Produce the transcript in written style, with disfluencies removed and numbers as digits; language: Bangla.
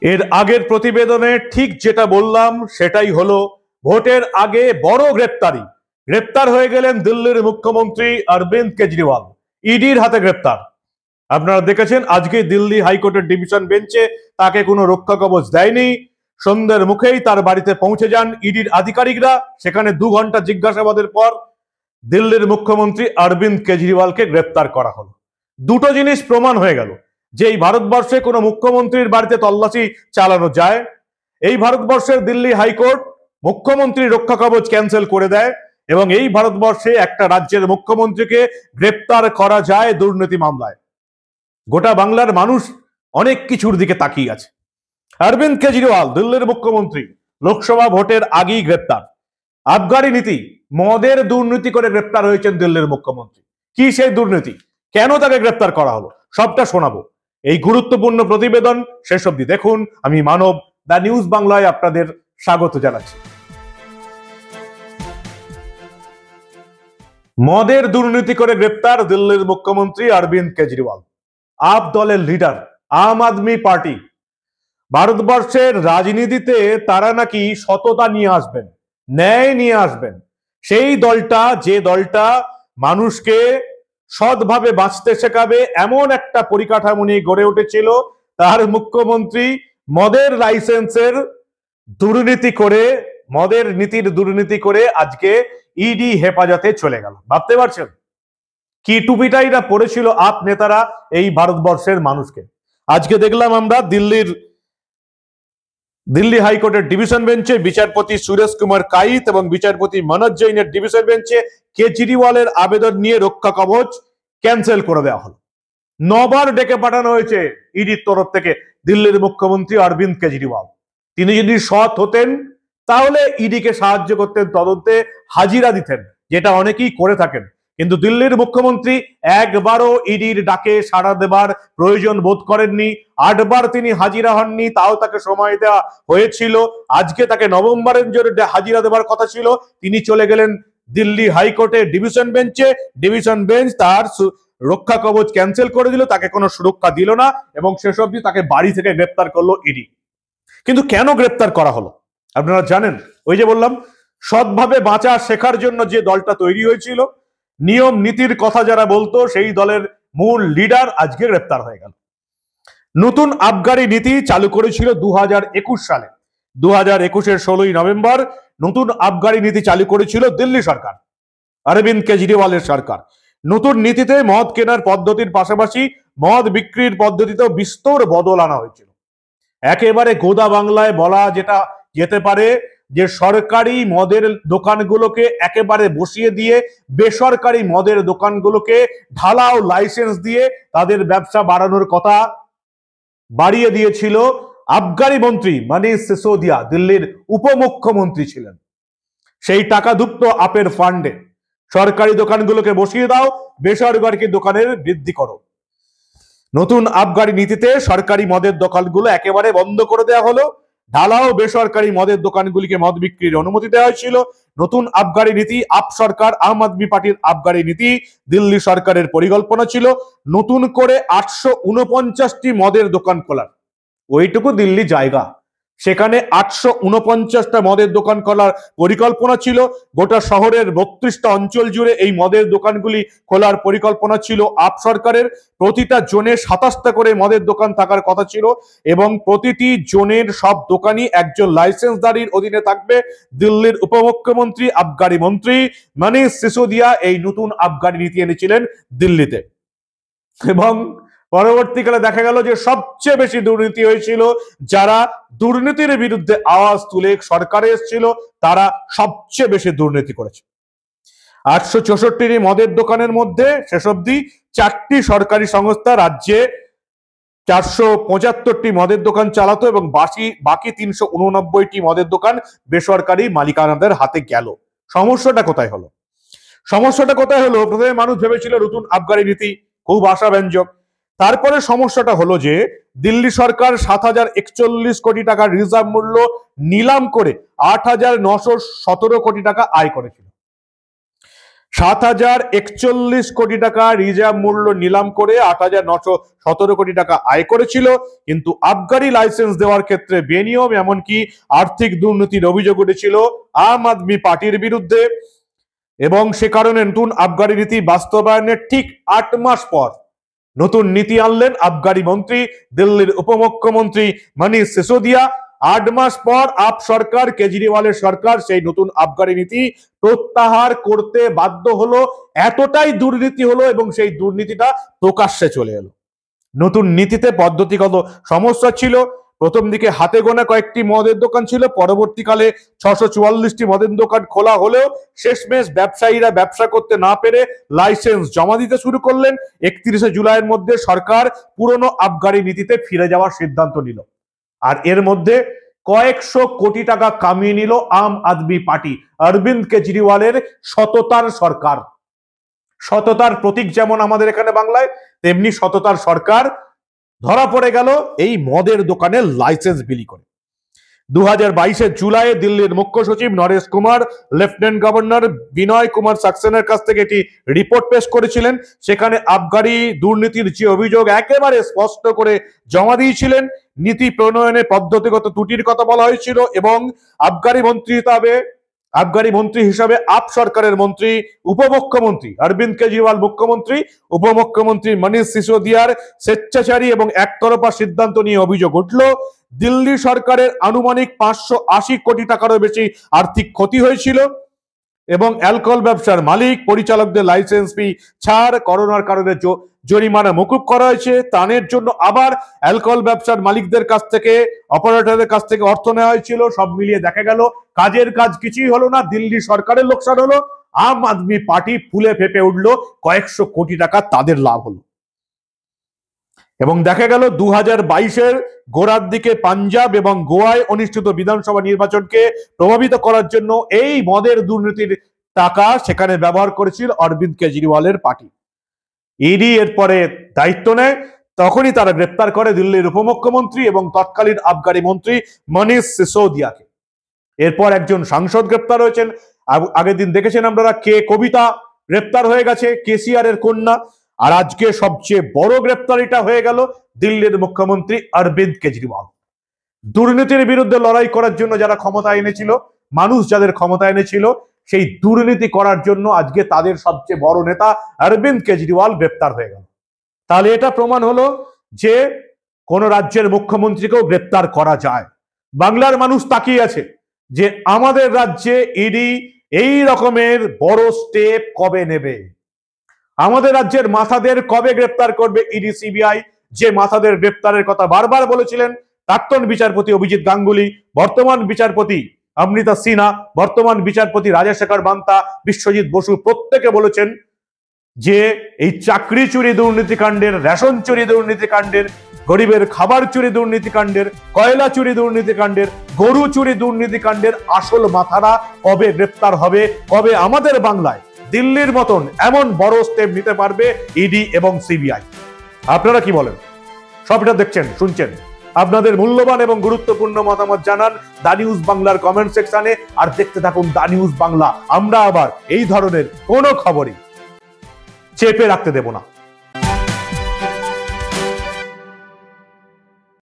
এর আগের প্রতিবেদনে ঠিক যেটা বললাম সেটাই হলো, ভোটের আগে বড় গ্রেপ্তার হয়ে গেলেন দিল্লির মুখ্যমন্ত্রী অরবিন্দ কেজরিওয়াল। ইডির হাতে গ্রেপ্তার। আপনারা দেখেছেন আজকে দিল্লি হাইকোর্টের ডিভিশন বেঞ্চে তাকে কোনো রক্ষা কবচ দেয়নি। সন্ধ্যের মুখেই তার বাড়িতে পৌঁছে যান ইডির আধিকারিকরা। সেখানে 2 ঘন্টা জিজ্ঞাসাবাদের পর দিল্লির মুখ্যমন্ত্রী অরবিন্দ কেজরিওয়ালকে গ্রেপ্তার করা হলো। দুটো জিনিস প্রমাণ হয়ে গেল যে এই ভারতবর্ষে কোনো মুখ্যমন্ত্রীর বাড়িতে তল্লাশি চালানো যায়। এই ভারতবর্ষের দিল্লি হাইকোর্ট মুখ্যমন্ত্রীর রক্ষা কবচ ক্যান্সেল করে দেয় এবং এই ভারতবর্ষে একটা রাজ্যের মুখ্যমন্ত্রীকে গ্রেপ্তার করা যায় দুর্নীতি মামলায়। গোটা বাংলার মানুষ অনেক কিছুর দিকে তাকিয়ে আছে। অরবিন্দ কেজরিওয়াল দিল্লির মুখ্যমন্ত্রী লোকসভা ভোটের আগেই গ্রেপ্তার। আবগারি নীতি, মদের দুর্নীতি করে গ্রেপ্তার হয়েছেন দিল্লির মুখ্যমন্ত্রী। কি সেই দুর্নীতি, কেন তাকে গ্রেপ্তার করা হলো, সবটা শোনাবো এই গুরুত্বপূর্ণ প্রতিবেদন। শেষ অবধি দেখুন। আমি মানব, দা নিউজ বাংলায় আপনাদের স্বাগত জানাচ্ছি। মদের দুর্নীতি করে গ্রেপ্তার দিল্লির মুখ্যমন্ত্রী অরবিন্দ কেজরিওয়াল। আপ দলের লিডার, আম আদমি পার্টি। ভারতবর্ষের রাজনীতিতে তারা নাকি সততা নিয়ে আসবেন, ন্যায় নিয়ে আসবেন। সেই দলটা, যে দলটা মানুষকে সৎভাবে বাঁচতে শেখাবে এমন একটা পরিকাঠামো নিয়ে গড়ে উঠেছিল, তার মুখ্যমন্ত্রী মদের লাইসেন্সের দুর্নীতি করে, মদের নীতির দুর্নীতি করে আজকে ইডি হেফাজতে চলে গেল। ভাবতে পারছেন কি টুপিটাই না পড়েছিল আপ নেতারা এই ভারতবর্ষের মানুষকে। আজকে দেখলাম আমরা দিল্লি হাইকোর্টের ডিভিশন বেঞ্চে বিচারপতি সুরেশ কুমার কাইত এবং বিচারপতি মনোজ জৈনের ডিভিশন বেঞ্চে কেজরিওয়ালের আবেদন নিয়ে রক্ষা কবচ ক্যান্সেল করে দেওয়া হলো। 9 বার ডেকে পাঠানো হয়েছে ইডির তরফ থেকে দিল্লির মুখ্যমন্ত্রী অরবিন্দ কেজরিওয়াল। তিনি যদি সৎ হতেন তাহলে ইডিকে সাহায্য করতেন, তদন্তে হাজিরা দিতেন, যেটা অনেকেই করে থাকেন। কিন্তু দিল্লির মুখ্যমন্ত্রী একবারও ইডির ডাকে সাড়া দেবার প্রয়োজন বোধ করেননি। 8 বার তিনি হাজিরা হননি, তাও তাকে সময় দেওয়া হয়েছিল। আজকে তাকে নভেম্বরের জন্য হাজিরা দেবার কথা ছিল, তিনি চলে গেলেন দিল্লি হাইকোর্টে ডিভিশন বেঞ্চে। ডিভিশন বেঞ্চ তার রক্ষা কবচ ক্যান্সেল করে দিল, তাকে কোনো সুরক্ষা দিল না এবং শেষ অবধি তাকে বাড়ি থেকে গ্রেপ্তার করলো ইডি। কিন্তু কেন গ্রেপ্তার করা হলো আপনারা জানেন? ওই যে বললাম, সৎভাবে বাঁচা শেখার জন্য যে দলটা তৈরি হয়েছিল, নিয়ম নীতির কথা যারা বলতো, সেই দলের মূল লিডার আজকে গ্রেপ্তার হয়ে গেল। নতুন আবগারি নীতি চালু করেছিল 2021 সালে। 2021-এর 16ই নভেম্বর নতুন আবগারি নীতি চালু করেছিল দিল্লি সরকার, অরবিন্দ কেজরিওয়ালের সরকার। নতুন নীতিতে মদ কেনার পদ্ধতির পাশাপাশি মদ বিক্রির পদ্ধতিতেও বিস্তর বদল আনা হয়েছিল। একেবারে গোদা বাংলায় বলা যেটা যেতে পারে যে সরকারি মদের দোকানগুলোকে একেবারে বসিয়ে দিয়ে বেসরকারি মদের দোকানগুলোকে ঢালাও লাইসেন্স দিয়ে তাদের ব্যবসা বাড়ানোর কথা বাড়িয়ে দিয়েছিল আবগারি মন্ত্রী মনীষ সিসোদিয়া, দিল্লির উপমুখ্যমন্ত্রী ছিলেন। সেই টাকা ধুপ্ত আপের ফান্ডে সরকারি দোকানগুলোকে বসিয়ে দাও, বেসরকারি দোকানের বৃদ্ধি করো। নতুন আবগারি নীতিতে সরকারি মদের দোকানগুলো একেবারে বন্ধ করে দেওয়া হলো, ঢালাও বেসরকারি মদের দোকানগুলিকে মদ বিক্রির অনুমতি দেওয়া হয়েছিল। নতুন আবগারি নীতি, আপ সরকার আম আদমি পার্টির আবগারি নীতি, দিল্লি সরকারের পরিকল্পনা ছিল নতুন করে 849টি মদের দোকান খোলার। ওইটুকু দিল্লি জায়গা, সেখানে 849টা মদের দোকান খোলার পরিকল্পনা ছিল। গোটা শহরের 32টা অঞ্চল জুড়ে এই মদের দোকানগুলি খোলার পরিকল্পনা ছিল আপ সরকারের। প্রতিটা জোনে 27টা করে মদের দোকান থাকার কথা ছিল এবং প্রতিটি জোনের সব দোকানই একজন লাইসেন্সদারির অধীনে থাকবে। দিল্লির উপমুখ্যমন্ত্রী আবগারি মন্ত্রী মনীষ সিসোদিয়া এই নতুন আবগারি নীতি এনেছিলেন দিল্লিতে। এবং পরবর্তীকালে দেখা গেল যে সবচেয়ে বেশি দুর্নীতি হয়েছিল, যারা দুর্নীতির বিরুদ্ধে আওয়াজ তুলে সরকারে এসেছিল, তারা সবচেয়ে বেশি দুর্নীতি করেছে। 864টি মদের দোকানের মধ্যে শেষ অবধি 4টি সরকারি সংস্থা রাজ্যে 475টি মদের দোকান চালাতো এবং বাকি 389টি মদের দোকান বেসরকারি মালিকানাদের হাতে গেল। সমস্যাটা কোথায় হলো? প্রথমে মানুষ ভেবেছিল নতুন আবগারি নীতি খুব আশাব্যঞ্জক। তারপরে সমস্যাটা হলো যে দিল্লি সরকার 7041 কোটি টাকার রিজার্ভ মূল্য নিলাম করে 8917 কোটি টাকা আয় করেছিল। 7,041 কোটি টাকা রিজার্ভ মূল্য নিলাম করে 8,917 কোটি টাকা আয় করেছিল, কিন্তু আবগারি লাইসেন্স দেওয়ার ক্ষেত্রে বেনিয়ম এমনকি আর্থিক দুর্নীতির অভিযোগ উঠেছিল আম আদমি পার্টির বিরুদ্ধে। এবং সে কারণে নতুন আবগারি নীতি বাস্তবায়নের ঠিক 8 মাস পর নতুন নীতি আনলেন আবগারি মন্ত্রী, দিল্লির উপমুখ্যমন্ত্রী মনীষ সিসোদিয়া। 8 মাস পর আপ সরকার, কেজরিওয়ালের সরকার সেই নতুন আবগারি নীতি প্রত্যাহার করতে বাধ্য হলো। এতটাই দুর্নীতি হলো এবং সেই দুর্নীতিটা প্রকাশ্যে চলে এলো। নতুন নীতিতে পদ্ধতিগত সমস্যা ছিল। প্রথম দিকে হাতে গোনা কয়েকটি মদের দোকান ছিল, পরবর্তীকালে 644টি মদের দোকান খোলা হলেও শেষমেশ ব্যবসায়ীরা ব্যবসা করতে না পেরে লাইসেন্স জমা দিতে শুরু করলেন। 31শে জুলাইয়ের মধ্যে সরকার পুরনো আবগারি নীতিতে ফিরে যাওয়ার সিদ্ধান্ত নিল। আর এর মধ্যে কয়েকশো কোটি টাকা কামিয়ে নিল আম আদমি পার্টি, অরবিন্দ কেজরিওয়ালের সততার সরকার। সততার প্রতীক যেমন আমাদের এখানে বাংলায়, তেমনি সততার সরকার ধরা পড়ে গেল এই মদের দোকানের লাইসেন্স বিলি করে। 2022 জুলাই দিল্লির মুখ্য সচিব নরেশ কুমার লেফটেন্যান্ট গভর্নর বিনয় কুমার সাক্সেনার কাছ থেকে একটি রিপোর্ট পেশ করেছিলেন। সেখানে আবগারি দুর্নীতির যে অভিযোগ একেবারে স্পষ্ট করে জমা দিয়েছিলেন। নীতি প্রণয়নে পদ্ধতিগত ত্রুটির কথা বলা হয়েছিল এবং আবগারি মন্ত্রী হিসাবে আপ সরকারের মন্ত্রী উপমুখ্যমন্ত্রী অরবিন্দ কেজরিওয়াল মুখ্যমন্ত্রী, উপমুখ্যমন্ত্রী মনীষ সিসোদিয়ার স্বেচ্ছাচারী এবং একতরফা সিদ্ধান্ত নিয়ে অভিযোগ উঠল। দিল্লি সরকারের আনুমানিক 580 কোটি টাকারও বেশি আর্থিক ক্ষতি হয়েছিল এবং অ্যালকোহল ব্যবসার মালিক পরিচালকদের লাইসেন্স ফি ছাড়, করোনার কারণে জরিমানা মকুব করা হয়েছে, ত্রাণের জন্য আবার অ্যালকোহল ব্যবসার মালিকদের কাছ থেকে, অপারেটরদের কাছ থেকে অর্থ নেওয়া হয়েছিল। সব মিলিয়ে দেখা গেল কাজের কাজ কিছুই হলো না, দিল্লি সরকারের লোকসান হলো, আম আদমি পার্টি ফুলে ফেপে উঠলো, কয়েকশো কোটি টাকা তাদের লাভ হলো। এবং দেখা গেল 2022-এর গোড়ার দিকে পাঞ্জাব এবং গোয়ায় অনুষ্ঠিত বিধানসভা নির্বাচনকে প্রভাবিত করার জন্য এই মদের দুর্নীতির টাকা সেখানে ব্যবহার করেছিল অরবিন্দ কেজরিওয়ালের পার্টি। ইডি এরপরে দায়িত্ব নেয়, তখনই তারা গ্রেপ্তার করে দিল্লির উপমুখ্যমন্ত্রী এবং তৎকালীন আবগারি মন্ত্রী মনীষ সিসোদিয়াকে। এরপর একজন সাংসদ গ্রেপ্তার হয়েছেন। আগের দিন দেখেছেন আপনারা, কে কবিতা গ্রেপ্তার হয়ে গেছে, কেসিআর এর কন্যা। আর আজকে সবচেয়ে বড় গ্রেপ্তারিটা হয়ে গেল দিল্লির মুখ্যমন্ত্রী অরবিন্দ কেজরিওয়াল। দুর্নীতির বিরুদ্ধে লড়াই করার জন্য যারা ক্ষমতা এনেছিল, মানুষ যাদের ক্ষমতা এনেছিল, সেই দুর্নীতি করার জন্য আজকে তাদের সবচেয়ে বড় নেতা অরবিন্দ কেজরিওয়াল গ্রেপ্তার হয়ে গেল। তাহলে এটা প্রমাণ হলো যে কোন রাজ্যের মুখ্যমন্ত্রীকেও গ্রেপ্তার করা যায়। বাংলার মানুষ তাকিয়ে আছে যে আমাদের রাজ্যে ইডি এই রকমের বড় স্টেপ কবে নেবে, আমাদের রাজ্যের মাথাদের কবে গ্রেপ্তার করবে ইডি সিবিআই। যে মাথাদের গ্রেপ্তারের কথা বারবার বলেছিলেন প্রাক্তন বিচারপতি অভিজিৎ গাঙ্গুলি, বর্তমান বিচারপতি অমৃতা সিনহা, বর্তমান বিচারপতি রাজশেখর বান্তা, বিশ্বজিৎ বসু, প্রত্যেকে বলেছেন যে এই চাকরি চুরি দুর্নীতিকাণ্ডের, রেশন চুরি দুর্নীতিকাণ্ডের, গরিবের খাবার চুরি দুর্নীতিকাণ্ডের, কয়লা চুরি দুর্নীতিকাণ্ডের, গরু চুরি দুর্নীতিকাণ্ডের আসল মাথারা কবে গ্রেপ্তার হবে, কবে আমাদের বাংলায় দিল্লির মতন এমন বড় স্টেপ নিতে পারবে ইডি এবং সিবিআই। আপনারা কি বলেন? সবটা দেখছেন, শুনছেন, আপনাদের মূল্যবান এবং গুরুত্বপূর্ণ মতামত জানান দা নিউজ বাংলার কমেন্ট সেকশনে। আর দেখতে থাকুন দা নিউজ বাংলা। আমরা আবার এই ধরনের কোনো খবরই চেপে রাখতে দেব না।